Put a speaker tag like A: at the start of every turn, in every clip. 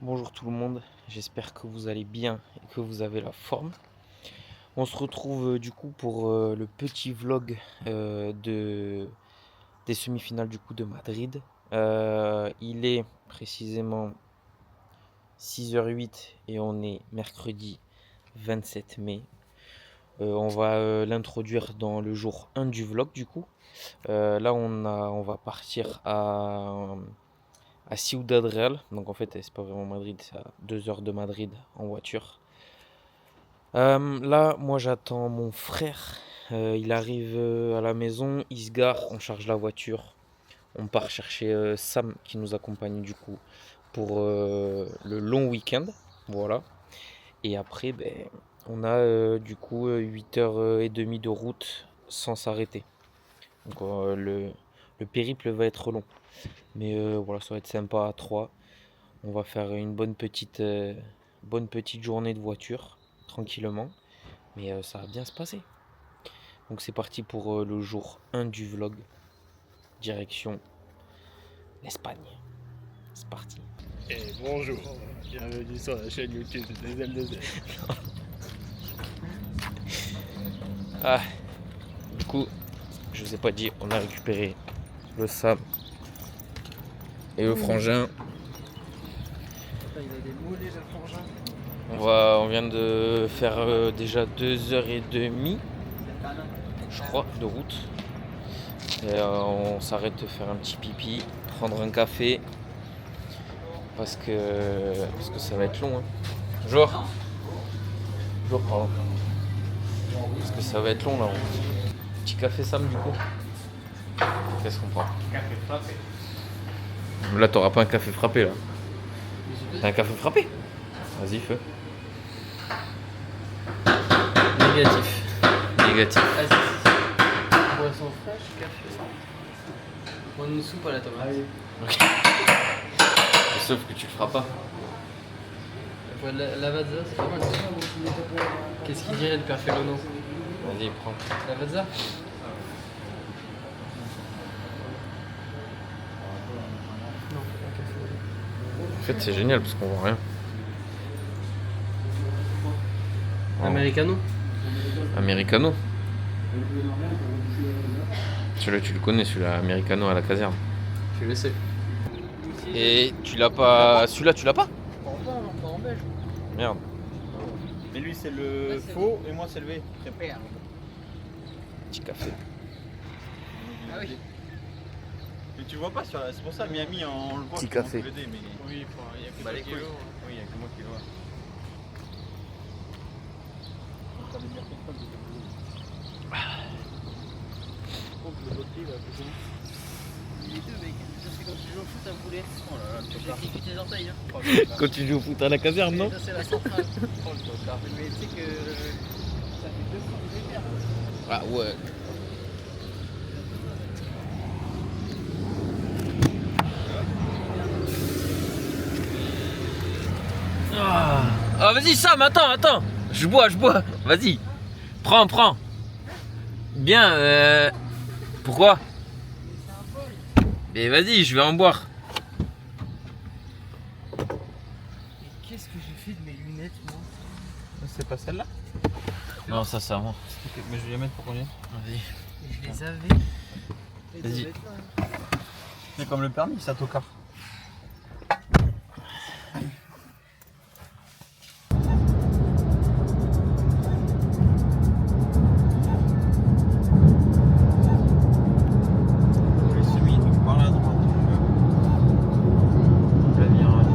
A: Bonjour tout le monde, j'espère que vous allez bien et que vous avez la forme. On se retrouve du coup pour le petit vlog des semi-finales du coup de Madrid. Il est précisément 6h08 et on est mercredi 27 mai. On va l'introduire dans le jour 1 du vlog du coup. Là on va partir à Ciudad Real. Donc en fait, c'est pas vraiment Madrid, c'est à 2 heures de Madrid en voiture. Là, moi j'attends mon frère. Il arrive à la maison, il se gare, on charge la voiture. On part chercher Sam qui nous accompagne du coup pour le long week-end. Voilà. Et après, on a du coup 8h30 de route sans s'arrêter. Donc le périple va être long. Mais voilà, ça va être sympa à 3. On va faire une bonne petite journée de voiture, tranquillement. Mais ça va bien se passer. Donc c'est parti pour le jour 1 du vlog. Direction l'Espagne. C'est parti.
B: Et bonjour, bienvenue sur la chaîne YouTube des LDZ.
A: Ah, du coup, je vous ai pas dit, on a récupéré le Sam et le frangin.
B: Il a des mollets, le frangin.
A: On vient de faire déjà 2h30, je crois, de route. Et on s'arrête de faire un petit pipi, prendre un café, parce que ça va être long. Hein. Bonjour. Bonjour, pardon. Parce que ça va être long la route. Petit café Sam du coup. Qu'est-ce qu'on prend?
B: Café frappé.
A: Là t'auras pas un café frappé là. T'as un café frappé? Vas-y feu.
C: Négatif.
A: Négatif.
C: Ah, si. Boisson fraîche, café. Prends une soupe à la tomate.
A: Ok. Sauf que tu le feras pas.
C: Lavazza, c'est pas mal ça. Qu'est-ce qu'il dirait de Perfelono?
A: Vas-y prends.
C: Lavazza? Non, pas café.
A: En fait c'est génial parce qu'on voit rien.
C: Americano?
A: Americano. Celui-là tu le connais, celui-là Americano à la caserne.
C: Je le sais.
A: Et tu l'as pas. Celui-là tu l'as pas?
C: Pas en belge.
A: Merde.
B: Mais lui c'est le faux et moi c'est le V.
A: Petit café.
C: Ah oui.
B: Mais tu vois pas sur la... C'est pour ça Miami on le voit.
A: Petit
B: comment
A: café.
B: on peut l'aider, mais...
C: Oui, il y a que
B: Bah,
C: toi
B: les
C: qui
B: couilles.
C: le vois.
B: Oui, il y a que moi qui le vois.
C: Les deux, mec. Ça, c'est quand tu joues au foot à boulet. Oh là là, tu sacrifies tes orteils. Hein.
A: Quand tu joues au foot à la caserne, non?
C: Ça, c'est la centrale. Oh le tocard. Mais tu sais que ça fait 2 fois que je vais perdre.
A: Ah ouais. Ah vas-y Sam, attends. Je bois. Vas-y. Prends. Bien, pourquoi? Mais vas-y, je vais en boire.
C: Mais qu'est-ce que j'ai fait de mes lunettes, moi?
B: C'est pas celle-là?
A: Non, ça c'est avant.
B: Ok, mais je vais les mettre pour qu'on y est.
A: Vas-y.
C: Et je les avais.
A: Vas-y.
B: C'est comme le permis, ça tocard. Les semis, donc par la droite. La virage.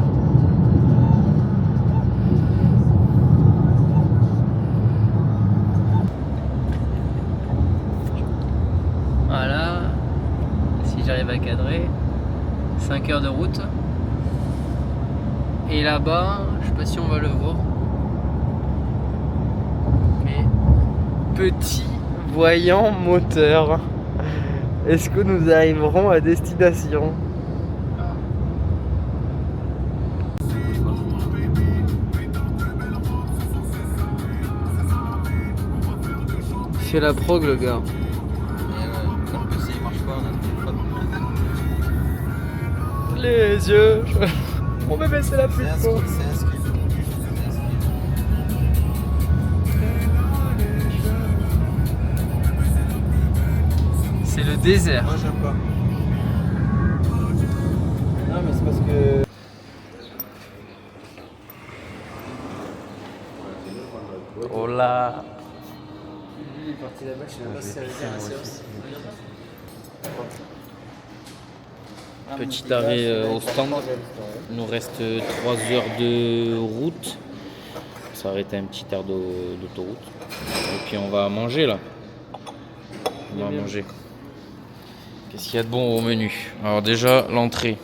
C: Voilà. Si j'arrive à cadrer. 5 heures de route. Et là-bas, je sais pas si on va le voir. Mais petit voyant moteur. Est-ce que nous arriverons à destination? Il fait la prog le gars.
B: Quand le PC il marche pas, on a le téléphone.
C: Les yeux.
B: Mon bébé, c'est la plus fort.
C: C'est le désert.
D: Moi j'aime pas. Non mais c'est parce que...
A: Hola.
C: Lui, il est parti là-bas, je sais même pas si ça veut dire un séance.
A: Petit arrêt au stand. Il nous reste 3 heures de route. On s'arrête à un petit air d'autoroute. Et puis on va manger là. On va manger. Qu'est-ce qu'il y a de bon au menu? Alors déjà l'entrée.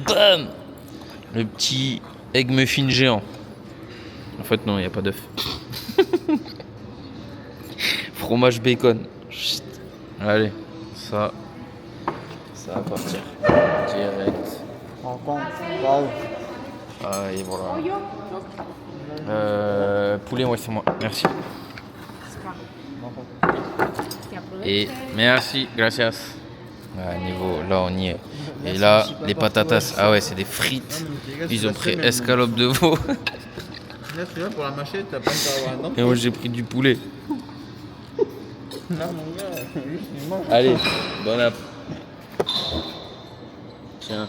A: Bam! Le petit egg muffin géant. En fait non, il n'y a pas d'œuf. Fromage bacon. Chut. Allez, ça va partir. Direct. Ah, et voilà. Poulet, ouais, c'est moi. Merci. Et merci, gracias. Ah, niveau, là, on y est. Et là, les patatas. Ah ouais, c'est des frites. Ils ont pris escalope de veau.
D: Là, tu vois, pour la mâcher, t'as pas encore avoir un dent.
A: Et moi, j'ai pris du poulet.
D: Non, mon gars, juste, il mange.
A: Allez, bon app. Tiens.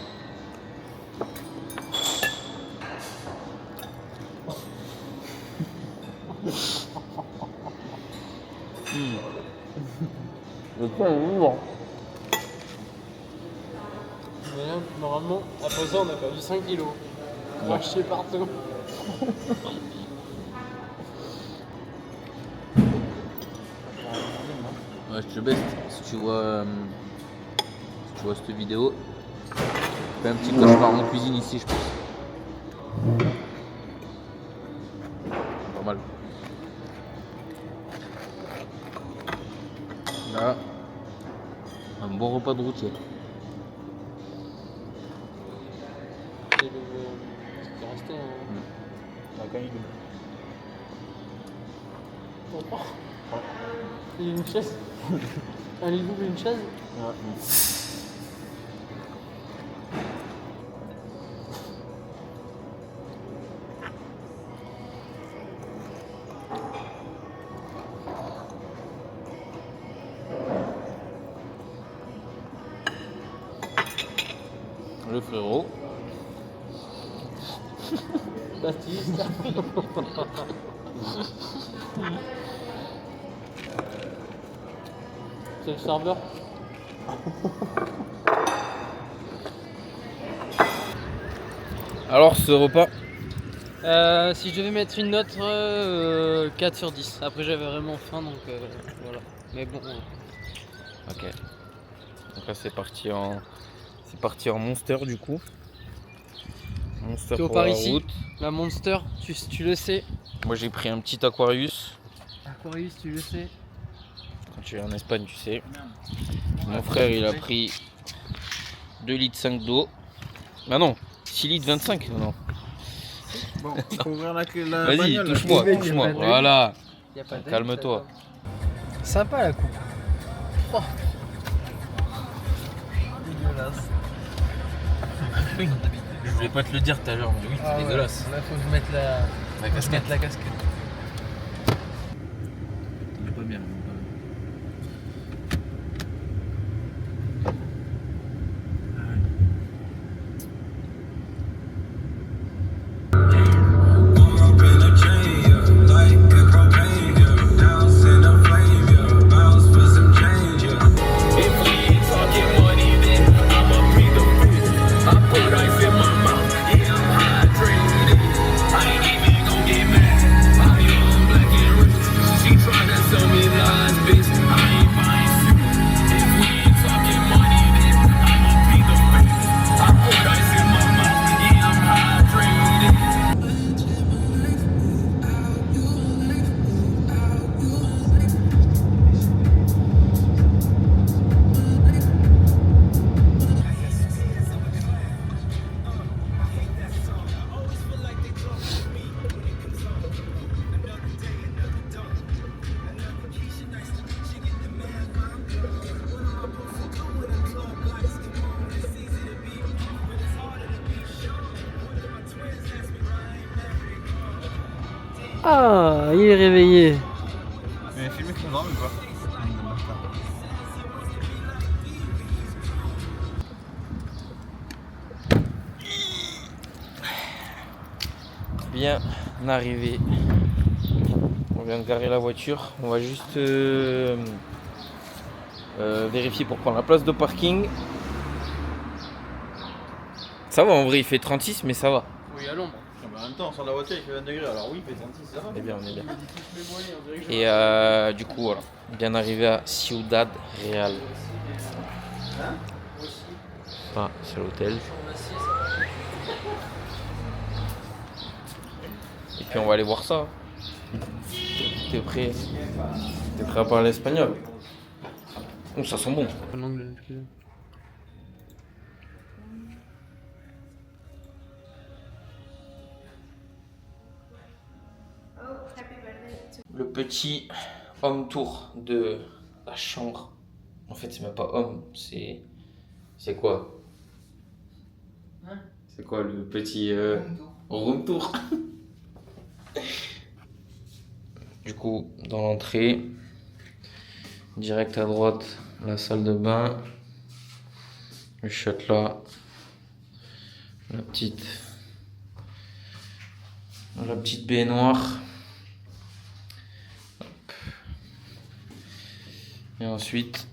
A: Le pain est lourd.
B: Mais là, normalement, après ça, on a perdu 5 kilos. On va chier partout.
A: Ouais, je te baisse. Si tu vois cette vidéo, fais un petit cauchemar en cuisine ici, je pense. Pas mal. Là, un bon repas de routier.
B: C'est le qui est resté
D: La canine.
B: Il y a une chaise. Un lit double et une chaise.
A: Le frérot.
B: Baptiste. C'est le serveur.
A: Alors ce repas,
C: Si je devais mettre une note, 4 sur 10. Après, j'avais vraiment faim, donc voilà. Mais bon,
A: ok. Donc là c'est parti en Monster du coup. Monster
C: Théo
A: pour
C: par
A: la
C: ici.
A: route.
C: La Monster, tu le sais.
A: Moi j'ai pris un petit Aquarius.
C: Aquarius, tu le sais.
A: Quand tu es en Espagne, tu sais. Mon frère il a pris 2 litres 5 d'eau. Bah non, 6 litres 25. Non.
D: Bon, il faut ouvrir la
A: Vas-y,
D: bagnole.
A: touche-moi, touche-moi.
C: pas de-
A: Voilà.
C: Y a pas de-
A: Calme-toi.
C: Sympa la coupe.
B: Dégueulasse.
A: Je voulais pas te le dire tout à l'heure, mais oui, c'est dégueulasse.
C: Là, faut que je mette
A: La casquette.
C: la casquette.
A: Pas bien.
C: Ah, il est réveillé.
D: Mais filmer son arme ou pas?
A: Bien arrivé. On vient de garer la voiture. On va juste vérifier pour prendre la place de parking. Ça va, en vrai il fait 36 mais ça va.
C: Oui, à l'ombre.
D: En même temps, sur la voiture il fait 20 degrés, alors oui, il fait 36, ça va.
A: On est bien, on est bien. Et du coup voilà, bien arrivé à Ciudad Real. Ah, c'est l'hôtel. Et puis on va aller voir ça. T'es prêt? T'es prêt à parler espagnol? Oh, ça sent bon. Le petit home tour de la chambre. En fait, c'est même pas home, c'est. C'est quoi? C'est quoi le petit room tour? Du coup, dans l'entrée, direct à droite, la salle de bain, le châtelas, la petite baignoire. Hop. Et ensuite,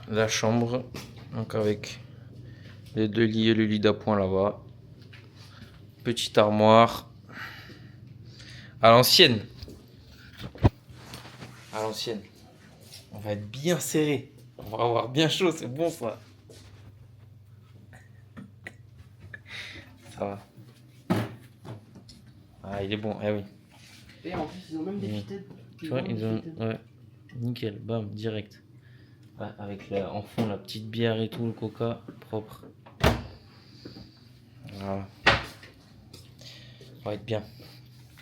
A: la chambre, donc avec les deux lits et le lit d'appoint là-bas. Petite armoire. À l'ancienne. À l'ancienne. On va être bien serré. On va avoir bien chaud, c'est bon ça. Ça va. Ah, il est bon, eh oui.
C: Et en plus, ils ont même des fitted.
A: Tu vois, ils ont. Ouais. Nickel, bam, direct. Ouais, avec en fond la petite bière et tout, le coca, propre. Voilà. On va être bien.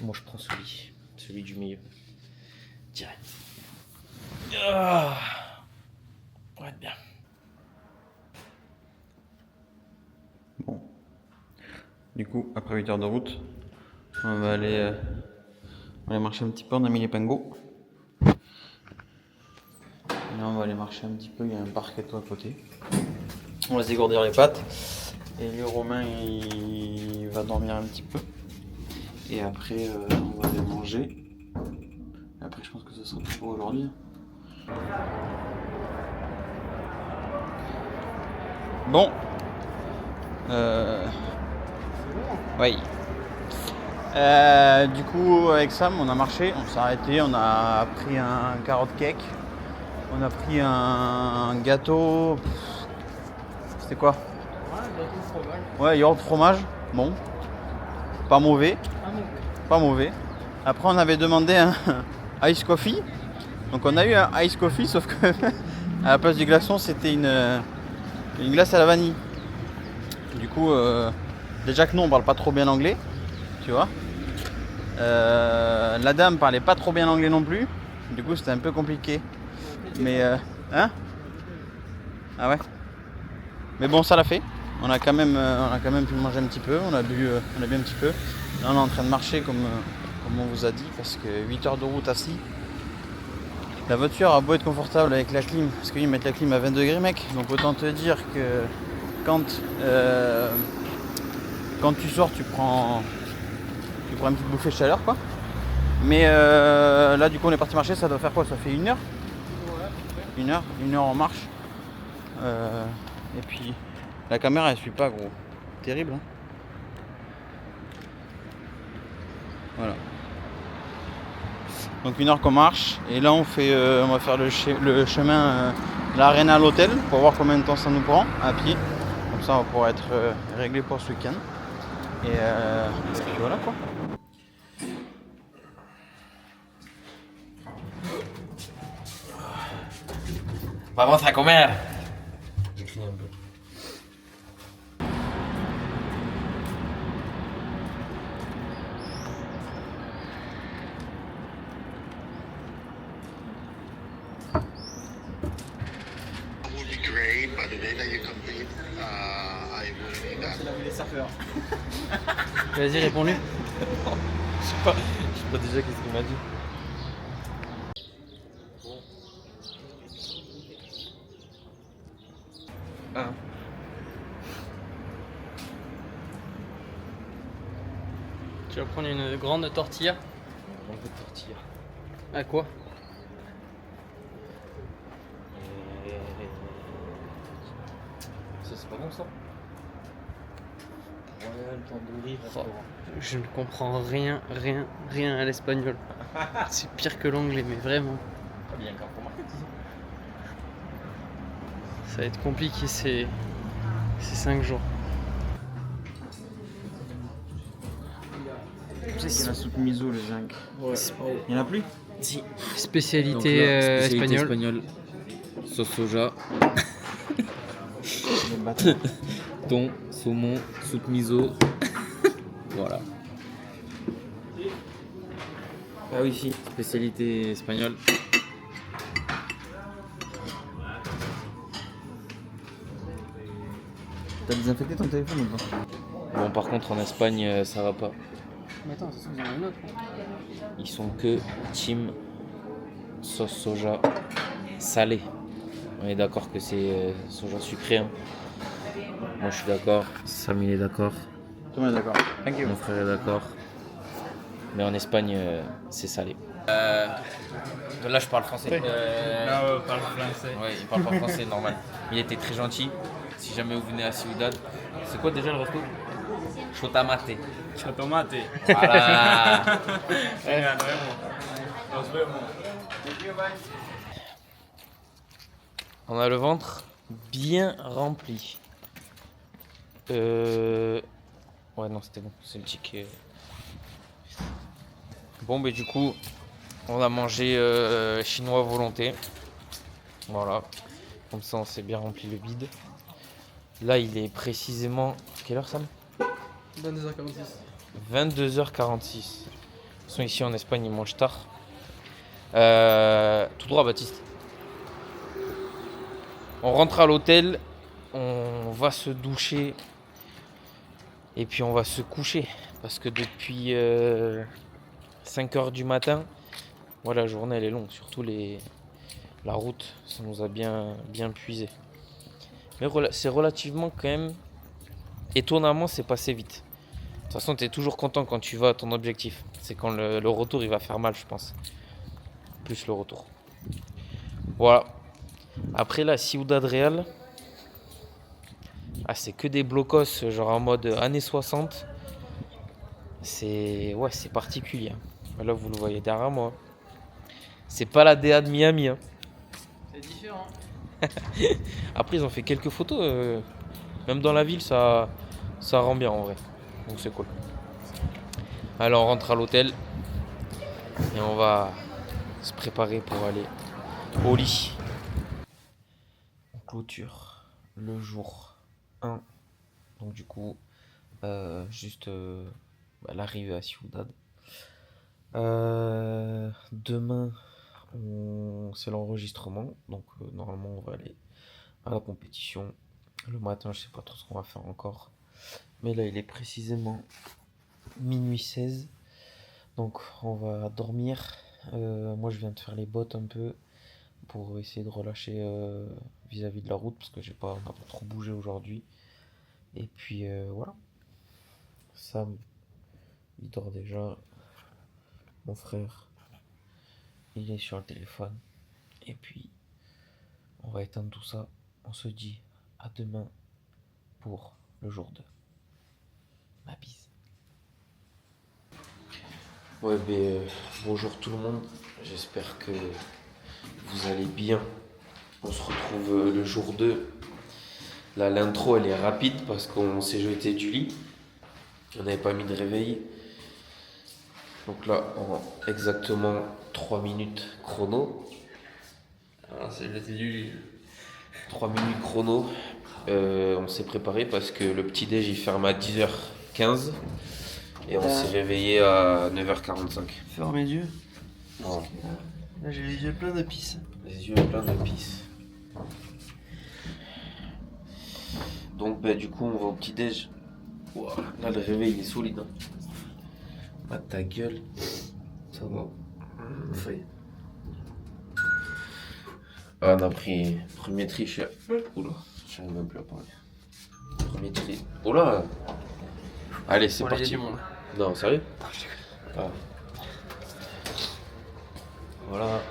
A: Moi je prends celui du milieu. Direct. Ah, on va être bien.
D: Bon. Du coup, après 8 heures de route, on va aller marcher un petit peu. On a mis les pingos. Et là, on va aller marcher un petit peu. Il y a un parc et tout à côté. On va se dégourdir les pattes. Et le Romain, il va dormir un petit peu. Et après, on va aller manger. Et après, je pense que ce sera tout pour aujourd'hui. Bon. Oui. Du coup, avec Sam, on a marché, on s'est arrêté, on a pris un carotte cake, on a pris un gâteau. C'était quoi?
C: Ouais, gâteau de fromage.
D: Ouais, yaourt fromage. Bon, pas mauvais. Pas mauvais. Après, on avait demandé un ice coffee. Donc, on a eu un ice coffee, sauf que à la place du glaçon, c'était une glace à la vanille. Du coup, déjà que nous, on parle pas trop bien anglais, tu vois. La dame parlait pas trop bien anglais non plus. Du coup, c'était un peu compliqué. Mais, hein? Ah ouais? Mais bon, ça l'a fait. On a quand même pu manger un petit peu. On a bu un petit peu. Là, on est en train de marcher comme on vous a dit, parce que 8 heures de route assis. La voiture a beau être confortable avec la clim, parce qu'ils mettent la clim à 20 degrés, mec. Donc autant te dire que quand tu sors, tu prends une petite bouffée de chaleur, quoi. Mais là, du coup, on est parti marcher. Ça doit faire quoi? Ça fait 1 heure? Ouais, 1 heure en marche. Et puis la caméra, elle suit pas, gros. Terrible, hein. Voilà. Donc 1 heure qu'on marche, et là on va faire le chemin l'arène à l'hôtel pour voir combien de temps ça nous prend à pied. Comme ça on va pouvoir être réglé pour ce week-end. Et puis voilà quoi.
A: Vamos a comer. J'écris un peu.
E: Will be great, but the day that you compete, I will need that.
D: C'est la vie des surfeurs.
C: Vas-y, réponds-lui.
A: Je sais pas déjà qu'est-ce qu'il m'a dit. Ah.
C: Tu vas prendre une grande tortilla.
A: Un peu de tortilla.
C: À quoi?
A: Ça c'est pas bon ça. Royal Tandoori restaurant.
C: Je ne comprends rien à l'espagnol. C'est pire que l'anglais, mais vraiment.
A: Pas bien encore pour moi.
C: Ça va être compliqué ces 5 jours.
D: Tu sais qu'il y a la soupe miso, le zinc.
B: Ouais.
D: Il y en a plus?
A: Si.
C: Spécialité, espagnole.
A: Sauce soja,
D: Le bâtard.
A: thon, saumon, soupe miso. Voilà. Ah oui, si, spécialité espagnole.
D: T'as désinfecté ton téléphone ou pas?
A: Bon, par contre, en Espagne, ça va pas.
C: Mais attends, ça, vous en avez une autre.
A: Ils sont que team sauce soja salée. On est d'accord que c'est soja sucré. Hein. Moi, je suis d'accord. Sam, il est d'accord.
D: Tout le monde est d'accord. Thank you.
A: Mon frère est d'accord. Mais en Espagne, c'est salé. Là, je parle français.
B: Non, parle français.
A: Ouais, il parle pas français, normal. Il était très gentil. Si jamais vous venez à Ciudad, c'est quoi déjà le resto? Chotamate.
B: Chotomate.
A: Voilà.
B: Nos vemos.
A: On a le ventre bien rempli. Ouais, non, c'était bon. C'est le ticket. Bon, mais du coup, on a mangé chinois à volonté. Voilà. Comme ça, on s'est bien rempli le bide. Là, il est précisément... Quelle heure, Sam?
C: 22h46.
A: 22h46. De toute façon, ici en Espagne, ils mangent tard. Tout droit, Baptiste. On rentre à l'hôtel, on va se doucher et puis on va se coucher. Parce que depuis 5h du matin, voilà, la journée elle est longue. Surtout la route, ça nous a bien puisé. Mais c'est relativement quand même... Étonnamment, c'est passé vite. De toute façon, tu es toujours content quand tu vas à ton objectif. C'est quand le retour, il va faire mal, je pense. Plus le retour. Voilà. Après, là, Ciudad Real. Ah, c'est que des blocos, genre en mode années 60. C'est... Ouais, c'est particulier. Là, vous le voyez derrière moi. C'est pas la DA de Miami. Hein.
C: C'est différent.
A: Après, ils ont fait quelques photos. Même dans la ville, ça rend bien en vrai. Donc c'est cool. Alors on rentre à l'hôtel et on va se préparer pour aller au lit. On clôture le jour 1. Donc du coup, juste l'arrivée à Ciudad. Demain, c'est l'enregistrement. Donc normalement, on va aller à la compétition. Le matin, je sais pas trop ce qu'on va faire encore. Mais là, il est précisément minuit 16. Donc, on va dormir. Moi, je viens de faire les bottes un peu pour essayer de relâcher vis-à-vis de la route parce que on n'a pas trop bougé aujourd'hui. Et puis, voilà. Sam, il dort déjà. Mon frère, il est sur le téléphone. Et puis, on va éteindre tout ça. On se dit à demain pour le jour 2. Ma bise. Ouais, bonjour tout le monde. J'espère que vous allez bien. On se retrouve le jour 2. Là, l'intro, elle est rapide parce qu'on s'est jeté du lit. On n'avait pas mis de réveil. Donc là, en exactement 3 minutes chrono.
C: Alors, c'est jeté du lit.
A: 3 minutes chrono. On s'est préparé parce que le petit déj il ferme à 10h15 et on s'est réveillé à 9h45.
B: Ferme les yeux.
A: Voilà.
B: Là, j'ai les yeux pleins de pisse.
A: Les yeux pleins de pisse. Donc du coup on va au petit déj. Wow. Là le réveil il est solide. Hein. Ah ta gueule. Ça va. Fait. Ah, on a pris premier tricheur. Oula, j'arrive même plus à parler. Premier tri. Oula. Allez, c'est parti. Non, sérieux? Ah. Voilà.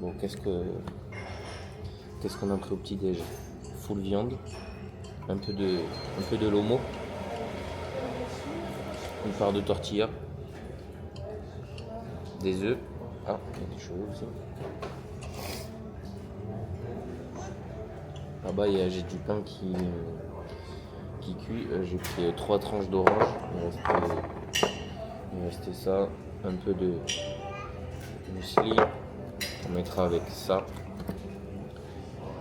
A: Bon, qu'est-ce qu'on a pris au petit déj? Full viande, un peu de lomo, une part de tortilla, des œufs. Ah, il y a des choses aussi. Là-bas, j'ai du pain qui cuit. J'ai pris 3 tranches d'orange. Il me restait ça, un peu de muesli. On mettra avec ça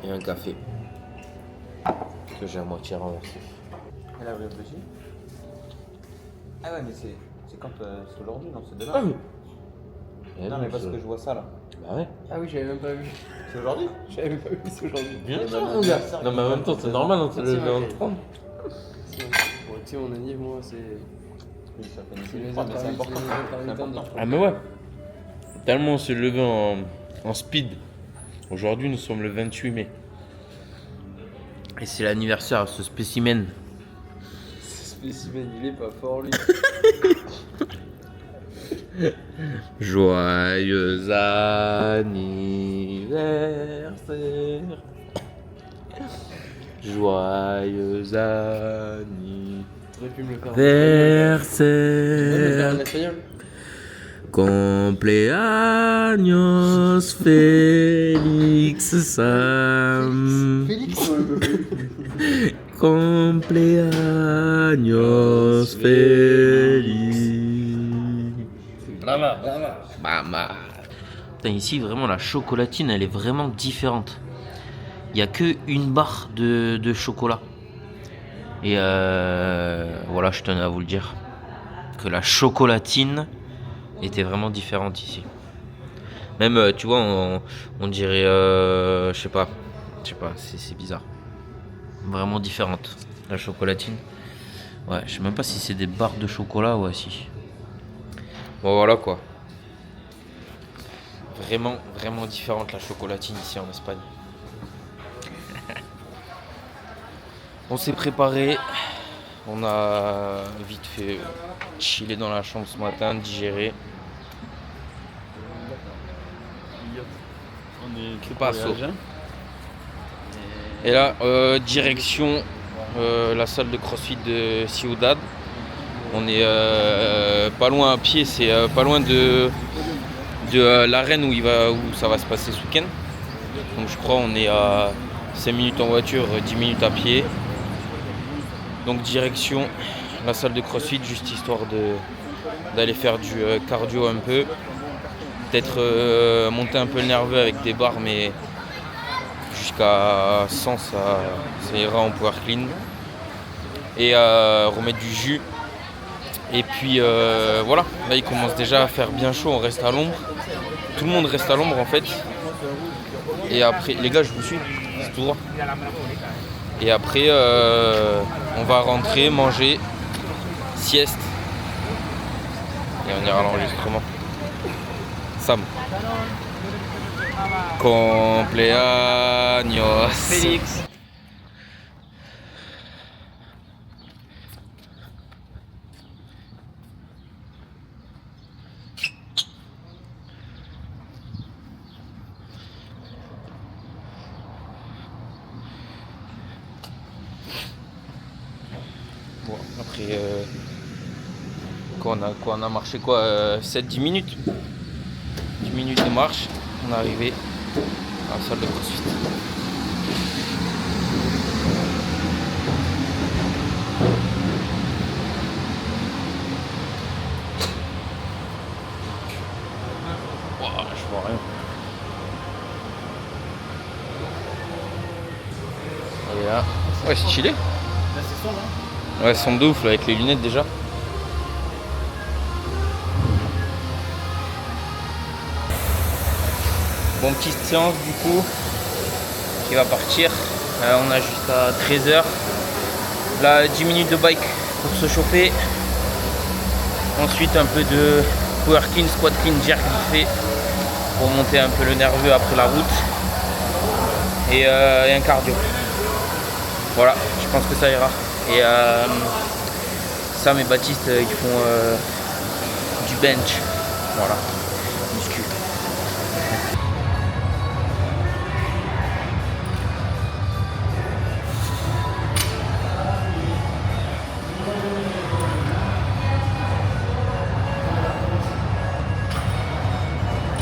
A: et un café que j'ai à moitié renversé.
D: Elle a réfléchi. Ah ouais, mais c'est quand c'est aujourd'hui, non, c'est demain.
A: Ah oui.
D: Non, mais parce que je vois ça là.
A: Bah ouais.
C: Ah oui, j'avais même pas vu.
D: C'est aujourd'hui?
C: J'avais même pas vu, c'est aujourd'hui.
A: Bien sûr, mon gars. Non, mais en même temps, c'est normal, on s'est levé en 30.
C: Bon, tu sais, mon anniv, moi, c'est.
D: Oui, ça fait
C: C'est
D: une
C: les
D: fois, mais c'est important. C'est
C: intermittents
D: important.
A: Ah mais ouais. Tellement on s'est levé en speed. Aujourd'hui, nous sommes le 28 mai. Et c'est l'anniversaire de ce spécimen.
C: Ce spécimen, il est pas fort, lui.
A: Joyeux anniversaire. Joyeux anniversaire.
C: T'aurais pu me le faire en espagnol. Tu peux me le faire en espagnol?
A: Cumpleaños Félix Sam. Cumpleaños Félix. Mama. Putain, ici vraiment la chocolatine elle est vraiment différente. Il n'y a que une barre de chocolat. Et voilà, je tenais à vous le dire. Que la chocolatine était vraiment différente ici. Même, tu vois, on dirait, je sais pas, c'est bizarre. Vraiment différente, la chocolatine. Ouais, je sais même pas si c'est des barres de chocolat ou si. Bon, voilà quoi. Vraiment, vraiment différente la chocolatine ici en Espagne. On s'est préparé. On a vite fait chiller dans la chambre ce matin, digérer.
D: On est
A: Pas saut. Et là, direction la salle de CrossFit de Ciudad. On est pas loin à pied, c'est pas loin de l'arène où ça va se passer ce week-end. Donc je crois on est à 5 minutes en voiture, 10 minutes à pied. Donc direction la salle de CrossFit, juste histoire d'aller faire du cardio un peu. Peut-être monter un peu le nerveux avec des barres, mais jusqu'à 100 ça ira en power clean. Et remettre du jus. Et puis voilà, là il commence déjà à faire bien chaud, on reste à l'ombre. Tout le monde reste à l'ombre en fait. Et après, les gars je vous suis, c'est tout droit. Et après on va rentrer, manger, sieste. Et on ira à l'enregistrement. Sam. Cumpleaños.
C: Félix.
A: Bon, après, on a marché 7-10 minutes. 10 minutes de marche, on est arrivé à la salle de CrossFit. Wow, je vois rien. Et là, ouais, c'est stylé.
D: Là, c'est sombre, hein.
A: Ouais, sombre de ouf là, avec les lunettes déjà. Bon, petite séance du coup qui va partir. On a jusqu'à 13h. Là, 10 minutes de bike pour se chauffer. Ensuite, un peu de power clean, squat clean, jerk vite fait pour monter un peu le nerveux après la route. Et un cardio. Voilà, je pense que ça ira. Et Sam et Baptiste, ils font du bench. Voilà, muscu.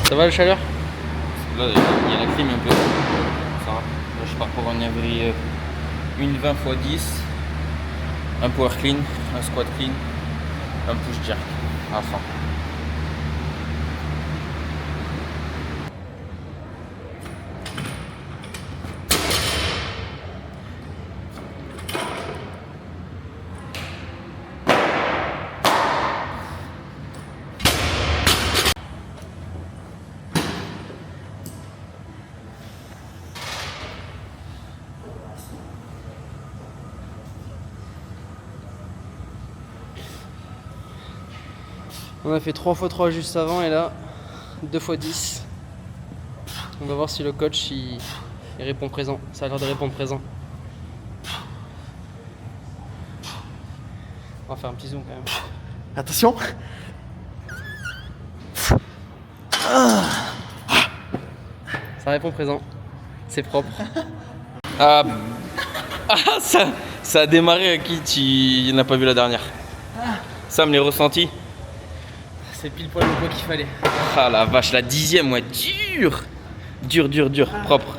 C: Ça va le chaleur?
A: Là, il y a la clim un peu. Ça va. Là, je pars pour un abri, une 20 x 10, un power clean, un squat clean, un push jerk à fond.
C: On a fait 3 x 3 juste avant et là 2 x 10. On va voir si le coach il répond présent. Ça a l'air de répondre présent. On va faire un petit zoom quand même.
B: Attention.
C: Ça répond présent. C'est propre.
A: Ah, ça a démarré à qui tu n'as pas vu la dernière? Sam, les ressentis?
C: C'est pile poil le poids qu'il fallait.
A: Ah la vache, la 10e, ouais, dur, propre.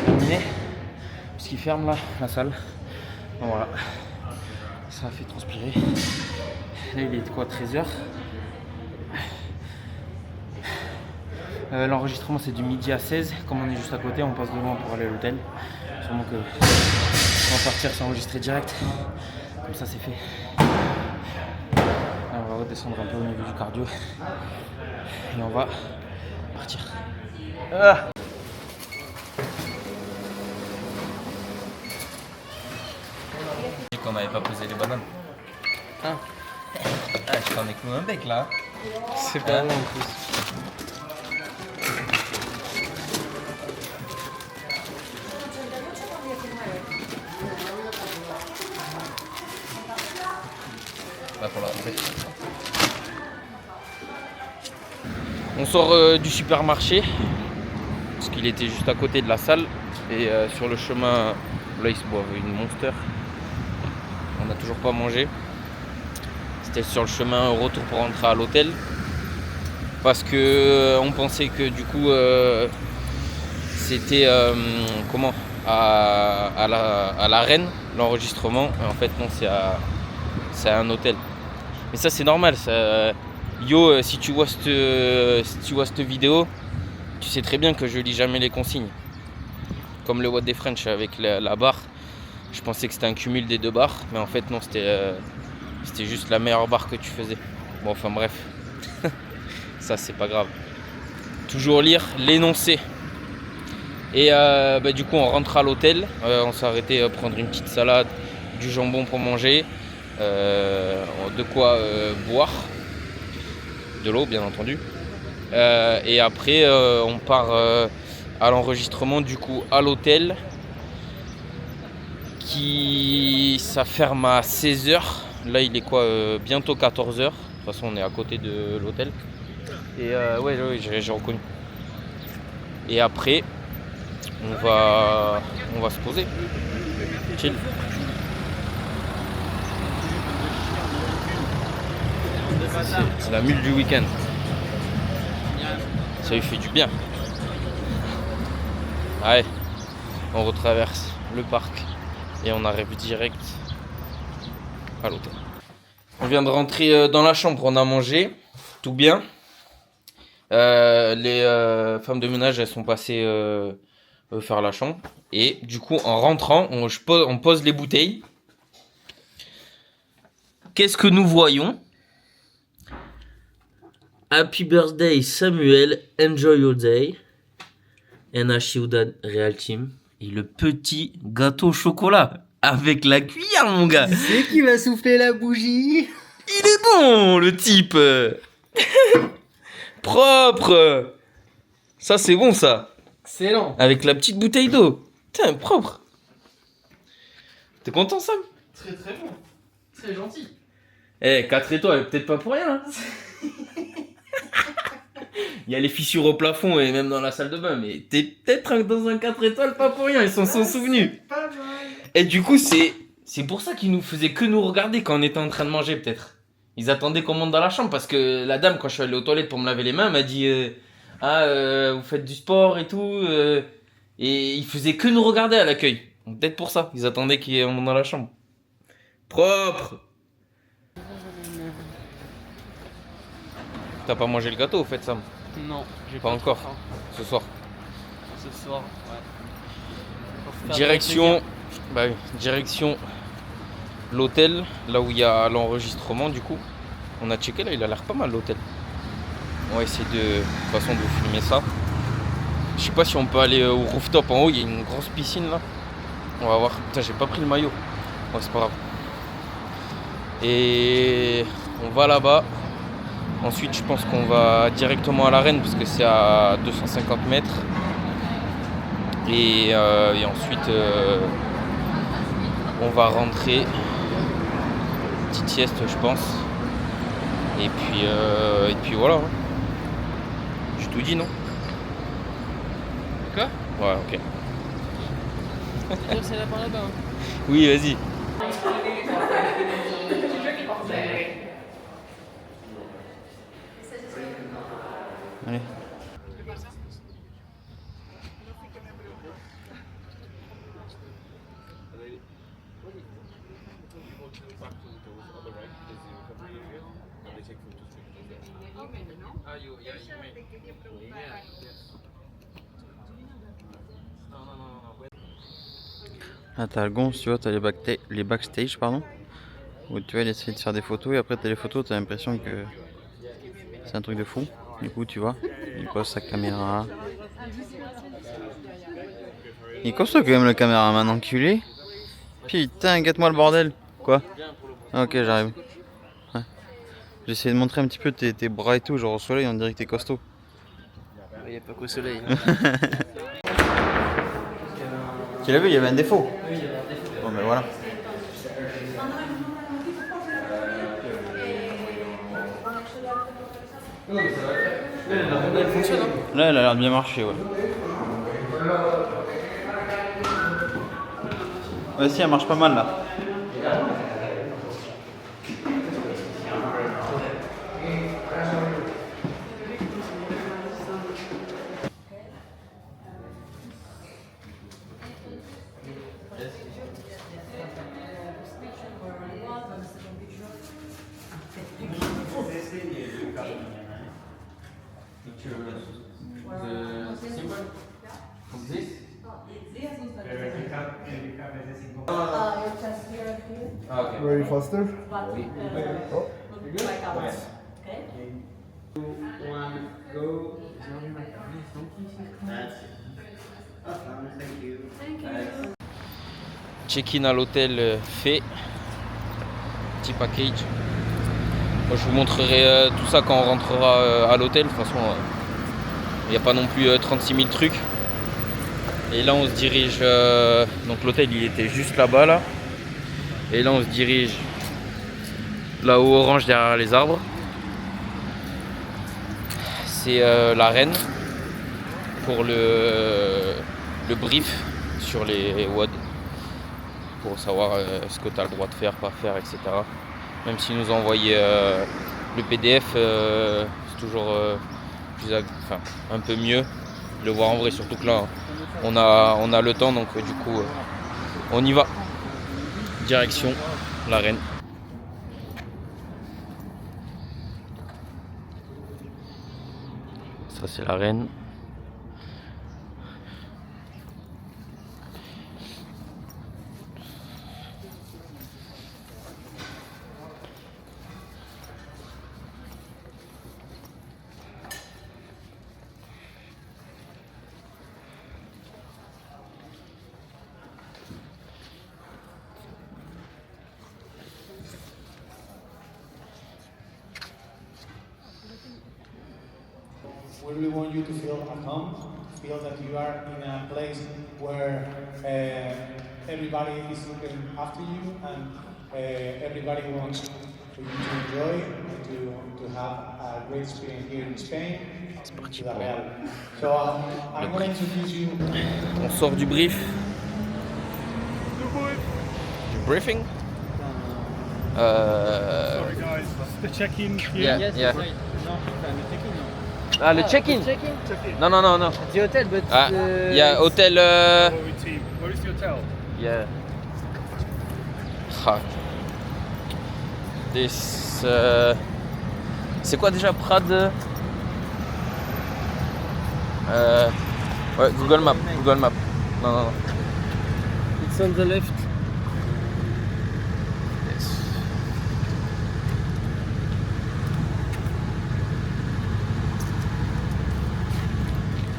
A: Terminé, puisqu'il ferme là, la salle. Bon, voilà, ça a fait transpirer. Là il est quoi, 13h? L'enregistrement c'est du midi à 16, comme on est juste à côté, on passe devant pour aller à l'hôtel. Sûrement que on va partir s'enregistrer direct, comme ça c'est fait. Alors, on va redescendre un peu au niveau du cardio et on va partir. Ah, j'ai dit qu'on n'avait pas posé les bananes.
C: Ah,
A: Je t'en ai cloué un bec là.
C: c'est pas bon en plus.
A: Pour la rentrée. On sort du supermarché parce qu'il était juste à côté de la salle et sur le chemin là ils se boivent une Monster. On n'a toujours pas mangé. C'était sur le chemin au retour pour rentrer à l'hôtel parce que on pensait que du coup c'était comment à l'arène l'enregistrement. En fait non, c'est à un hôtel. Mais ça c'est normal. Ça, yo, si tu vois cette vidéo, tu sais très bien que je lis jamais les consignes. Comme le What the French avec la barre. Je pensais que c'était un cumul des deux barres, mais en fait non, c'était juste la meilleure barre que tu faisais. Bon, enfin bref, ça c'est pas grave. Toujours lire l'énoncé. Et du coup on rentre à l'hôtel, on s'est arrêté prendre une petite salade, du jambon pour manger, de quoi boire, de l'eau bien entendu. Et après on part à l'enregistrement du coup à l'hôtel qui ça ferme à 16h. Là il est quoi, bientôt 14h. De toute façon on est à côté de l'hôtel. Et ouais j'ai reconnu. Et après on va se poser. Chill. C'est la mule du week-end. Ça lui fait du bien. Allez, on retraverse le parc et on arrive direct à l'hôtel. On vient de rentrer dans la chambre, on a mangé, tout bien. Les femmes de ménage, elles sont passées faire la chambre. Et du coup, en rentrant, on pose les bouteilles. Qu'est-ce que nous voyons? Happy birthday Samuel, enjoy your day. NH Ciudad Real Team. Et le petit gâteau au chocolat. Avec la cuillère, mon gars.
C: C'est qui va souffler la bougie?
A: Il est bon, le type. Propre. Ça, c'est bon, ça.
C: Excellent.
A: Avec la petite bouteille d'eau. Putain, propre. T'es content, Sam?
C: Très très bon. Très gentil.
A: Eh, 4 étoiles, peut-être pas pour rien. Hein. Il y a les fissures au plafond et même dans la salle de bain, mais t'es peut-être dans un 4 étoiles, pas pour rien, ils s'en sont souvenus.
C: Pas mal.
A: Et du coup, c'est pour ça qu'ils nous faisaient que nous regarder quand on était en train de manger, peut-être. Ils attendaient qu'on monte dans la chambre parce que la dame, quand je suis allé aux toilettes pour me laver les mains, m'a dit vous faites du sport et tout. Et ils faisaient que nous regarder à l'accueil. Donc, peut-être pour ça, ils attendaient qu'on monte dans la chambre. Propre. T'as pas mangé le gâteau au fait, Sam?
C: Non, j'ai
A: Pas encore.
C: trop faim.
A: Ce soir.
C: Ce soir, ouais. Pour faire
A: Direction, direction l'hôtel, là où il y a l'enregistrement du coup. On a checké là, il a l'air pas mal l'hôtel. On va essayer de toute façon de vous filmer ça. Je sais pas si on peut aller au rooftop en haut, il y a une grosse piscine là. On va voir. Putain, j'ai pas pris le maillot. Ouais, c'est pas grave. Et on va là-bas. Ensuite, je pense qu'on va directement à l'arène parce que c'est à 250 mètres. Et ensuite, on va rentrer. Petite sieste, je pense. Et puis voilà. J'ai tout dit, non?
C: Quoi?
A: Ouais, ok.
C: C'est là par là-bas.
A: Oui, vas-y.
D: Allez. Ah, t'as le gonce, tu vois, t'as les backstage, pardon, où tu vas essayer de faire des photos et après t'as les photos, t'as l'impression que c'est un truc de fou. Du coup, tu vois, il pose sa caméra. Il est costaud quand même le caméraman, enculé. Putain, gâte-moi le bordel. Quoi? Ah, ok, j'arrive. Ouais. J'essaie de montrer un petit peu tes bras et tout, genre au soleil, on dirait que t'es costaud.
C: Il n'y a pas qu'au soleil.
D: Tu l'as vu, il y avait un défaut.
C: Oui, il y avait un défaut.
D: Bon, ben voilà.
C: Elle fonctionne, hein?
D: Là, elle a l'air de bien marcher, ouais. Ouais, si, elle marche pas mal là.
F: Very faster.
A: Check-in à l'hôtel fait. Petit package. Moi, je vous montrerai tout ça quand on rentrera à l'hôtel. De toute façon, il n'y a pas non plus 36 000 trucs. Et là, on se dirige. Donc, l'hôtel, il était juste là-bas, là. Et là, on se dirige là-haut, orange, derrière les arbres. C'est l'arène pour le brief sur les WOD. Pour savoir ce que tu as le droit de faire, pas faire, etc. Même s'ils nous ont envoyé le PDF, c'est toujours un peu mieux de le voir en vrai. Surtout que là, on a le temps, donc du coup, on y va. Direction l'arène. Ça c'est la reine.
G: We really want you to feel at home, feel that you are in a place where everybody is looking after you and everybody wants for you to enjoy and to have a great experience here in Spain. So I'm going to introduce you.
A: On sort du brief. Du briefing.
H: Sorry guys, the check-in here.
A: Yeah. Ah, le check-in. Non.
C: The hotel, but
A: Ah, il y a hôtel.
H: Team. Where is the hotel?
A: Yeah. Ah. C'est quoi déjà Prad? Ouais, Google Maps. Non.
C: it's on the left.
A: Yes.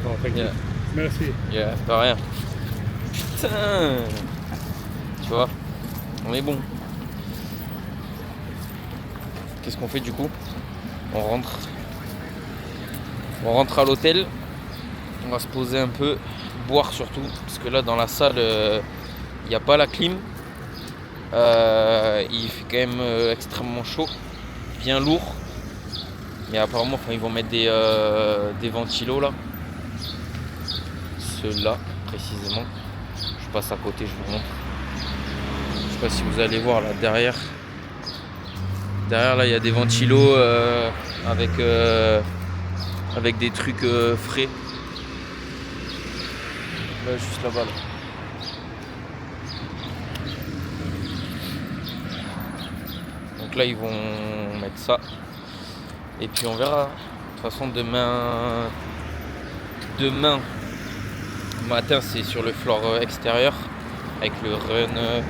H: Oh, thank you.
A: Yeah.
H: Merci.
A: Yeah, pas rien. Putain. Tu vois, on est bon. Qu'est-ce qu'on fait du coup? On rentre à l'hôtel. On va se poser un peu, boire surtout, parce que là dans la salle, il n'y a pas la clim. Il fait quand même extrêmement chaud, bien lourd. Mais apparemment, ils vont mettre des ventilos là. Ceux-là précisément. Je passe à côté, je vous montre. Je sais pas si vous allez voir là derrière. Derrière là, il y a des ventilos avec des trucs frais. Là, juste là-bas. Là. Donc là, ils vont mettre ça. Et puis on verra. De toute façon, demain matin, c'est sur le floor extérieur avec le run,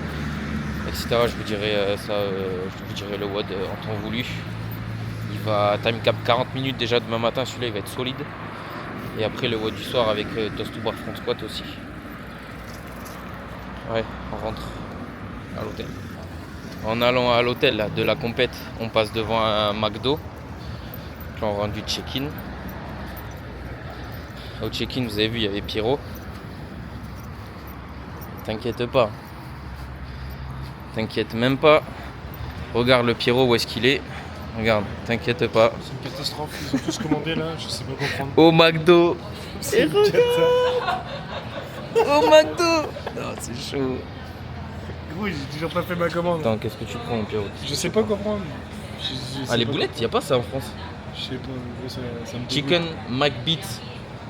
A: etc. Je vous dirai le WOD en temps voulu. Il va time cap 40 minutes déjà demain matin. Celui-là, il va être solide. Et après le WOD du soir avec Toast to Bar Front Squat aussi. Ouais, on rentre à l'hôtel. En allant à l'hôtel là, de la compète, on passe devant un McDo. Là, on rentre du check-in. Au check-in, vous avez vu, il y avait Pierrot. T'inquiète pas. T'inquiète même pas. Regarde le Pierrot, où est-ce qu'il est. Regarde, t'inquiète pas.
H: C'est une catastrophe, ils ont tous commandé là, je sais pas comprendre.
A: Au McDo.
H: C'est une cata.
A: Au McDo. Non, c'est chaud.
H: Oui, j'ai toujours pas fait ma commande.
A: Attends, qu'est-ce que tu prends, Pierrot?
H: Je sais pas quoi prendre.
A: Ah, les boulettes, y a pas ça en France.
H: Je sais pas, en gros, ça me dégoûte.
A: Chicken McBeats.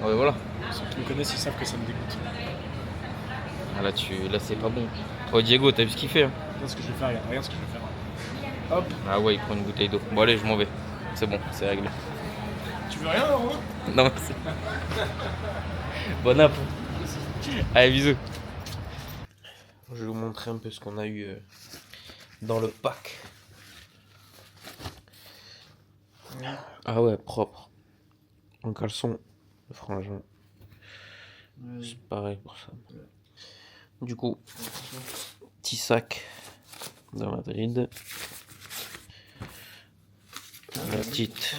A: Ouais, voilà.
H: Ceux qui me connaissent, ils savent que ça me dégoûte.
A: Ah, là, c'est pas bon. Oh, Diego, t'as vu ce qu'il fait hein?
H: Regarde ce que je vais faire, regarde ce que je vais faire. Hop.
A: Ah ouais, il prend une bouteille d'eau. Bon, allez, je m'en vais. C'est bon, c'est réglé.
H: Tu veux rien, Romain?
A: Non, c'est... Bon app. Allez, bisous. Je vais vous montrer un peu ce qu'on a eu dans le pack. Ah ouais, propre. En caleçon, le frangin. C'est pareil pour ça. Du coup, petit sac de Madrid. La petite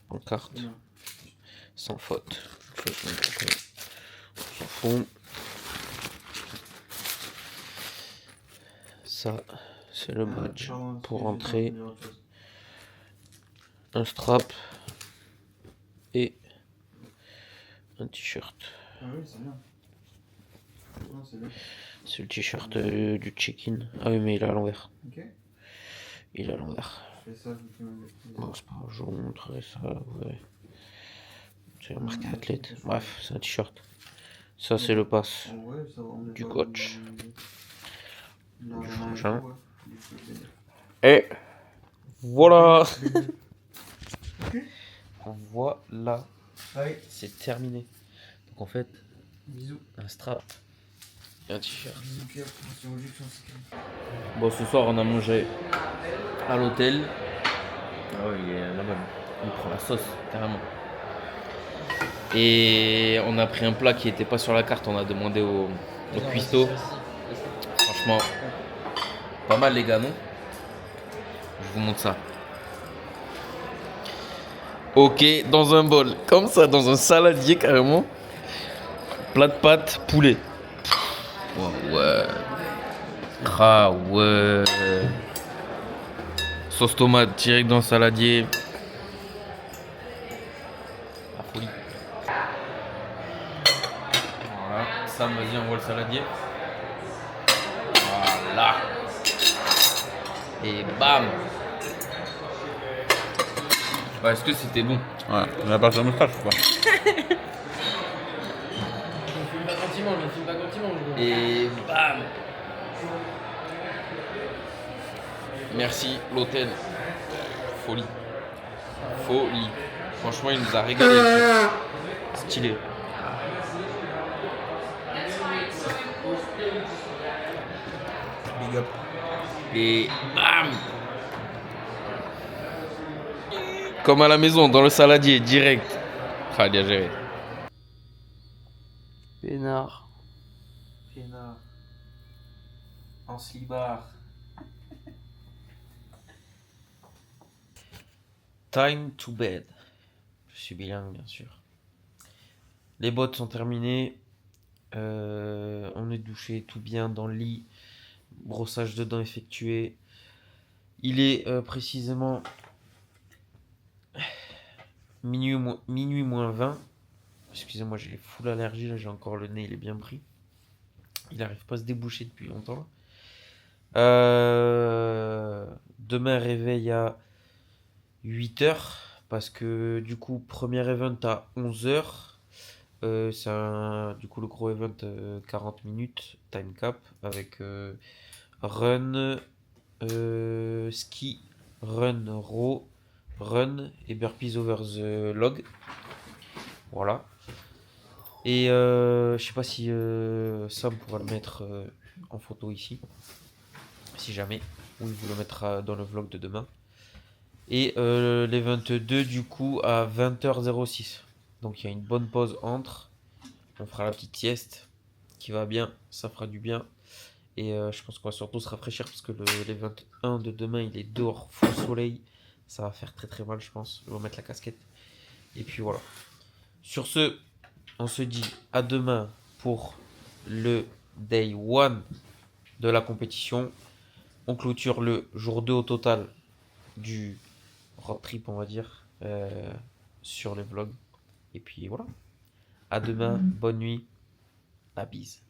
A: pancarte. Sans faute. On s'en fout. Ça, c'est le badge pour rentrer. Un strap et un t-shirt.
D: Ah oui, c'est bien.
A: C'est le t-shirt du check-in. Ah oui, mais il est à l'envers.
D: Ok.
A: Il est à l'envers.
D: Je fais ça,
A: Bon, c'est pas grave, je vous montrerai ça, vous verrez. C'est marqué athlète. Bref, c'est un t-shirt. Ça, c'est le pass du coach. Du frangin. Et voilà. Voilà
F: Allez,
A: C'est terminé. Donc en fait,
F: bisous.
A: un strap et un t-shirt.
F: Bisous, Pierre. On se rejoue sur Instagram.
A: Bon, ce soir, on a mangé à l'hôtel. Ah oui, il est là-bas. Il prend la sauce, carrément. Et on a pris un plat qui n'était pas sur la carte. On a demandé au cuistot. Franchement, pas mal, les gars, non? Je vous montre ça. Ok, dans un bol, comme ça, dans un saladier, carrément. Plat de pâtes, poulet. Oh, ouais. Ah ouais. Sauce tomate direct dans le saladier. La folie. Voilà. Sam, vas-y, envoie le saladier. Voilà. Et bam. Ouais, est-ce que c'était bon?
D: Ouais, on a pas de moustache ou pas?
A: Et bam. Merci l'hôtel. Folie. Folie. Franchement, il nous a régalé. Stylé.
F: Big up.
A: Et bam. Comme à la maison, dans le saladier, direct. Ah, bien géré.
C: Pénard.
A: Pénard. En slibard. Time to bed. Je suis bilingue, bien sûr. Les bottes sont terminées. On est douché, tout bien dans le lit. Brossage de dents effectué. Il est précisément minuit moins 20. Excusez-moi, j'ai full allergie, là j'ai encore le nez, il est bien pris. Il n'arrive pas à se déboucher depuis longtemps. Demain, réveil à 8h. Parce que du coup, premier event à 11h. C'est du coup le gros event 40 minutes, time cap, avec run, ski, run, row, run et burpees over the log. Voilà. Et je sais pas si Sam pourra le mettre en photo ici. Si jamais. Ou il vous le mettra dans le vlog de demain. Et les 22 du coup à 20h06. Donc il y a une bonne pause entre. On fera la petite sieste qui va bien. Ça fera du bien. Et je pense qu'on va surtout se rafraîchir parce que les 21 de demain il est dehors full soleil. Ça va faire très très mal je pense. Je vais mettre la casquette. Et puis voilà. Sur ce, on se dit à demain pour le day 1 de la compétition. On clôture le jour 2 au total du road trip, on va dire, sur les vlogs. Et puis voilà. À demain, bonne nuit, la bise.